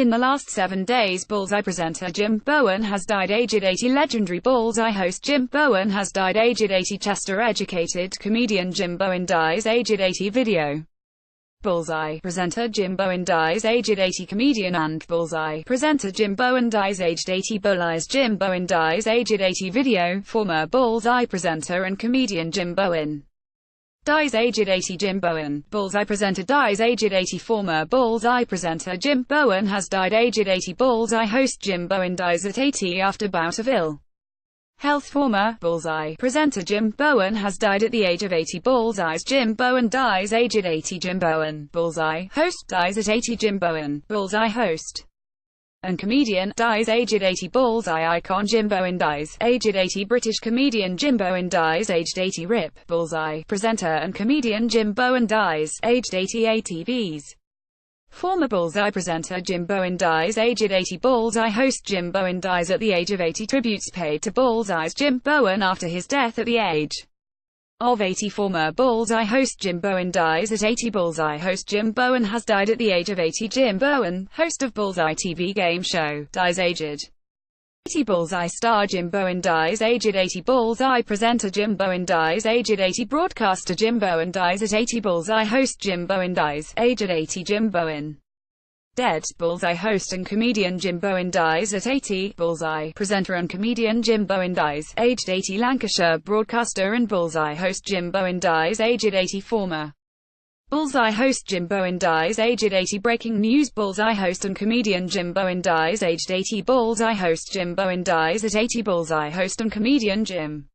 In the last 7 days, Bullseye presenter Jim Bowen has died aged 80. Legendary Bullseye host Jim Bowen has died aged 80. Chester-educated comedian Jim Bowen dies aged 80. Video. Bullseye presenter Jim Bowen dies aged 80. Comedian and Bullseye presenter Jim Bowen dies aged 80. Bullseye's Jim Bowen dies aged 80. Video. Former Bullseye presenter and comedian Jim Bowen dies aged 80. Jim Bowen, Bullseye presenter, dies aged 80. Former Bullseye presenter Jim Bowen has died aged 80. Bullseye host Jim Bowen dies at 80 after bout of ill health. Former Bullseye presenter Jim Bowen has died at the age of 80. Bullseye's Jim Bowen dies aged 80. Jim Bowen, Bullseye host, dies at 80. Jim Bowen, Bullseye host and comedian, dies aged 80. Bullseye icon Jim Bowen dies aged 80. British comedian Jim Bowen dies aged 80. RIP. Bullseye presenter and comedian Jim Bowen dies aged 80. ATVs. Former Bullseye presenter Jim Bowen dies aged 80. Bullseye host Jim Bowen dies at the age of 80. Tributes paid to Bullseye's Jim Bowen after his death at the age of 80. Former Bullseye host Jim Bowen dies at 80. Bullseye host Jim Bowen has died at the age of 80. Jim Bowen, host of Bullseye TV game show, dies aged 80. Bullseye star Jim Bowen dies aged 80. Bullseye presenter Jim Bowen dies aged 80. Broadcaster Jim Bowen dies at 80. Bullseye host Jim Bowen dies aged 80. Jim Bowen dead. Bullseye host and comedian Jim Bowen dies at 80. Bullseye presenter and comedian Jim Bowen dies aged 80. Lancashire broadcaster and Bullseye host Jim Bowen dies aged 80. Former Bullseye host Jim Bowen dies aged 80. Breaking news: Bullseye host and comedian Jim Bowen dies aged 80. Bullseye host Jim Bowen dies at 80. Bullseye host and comedian Jim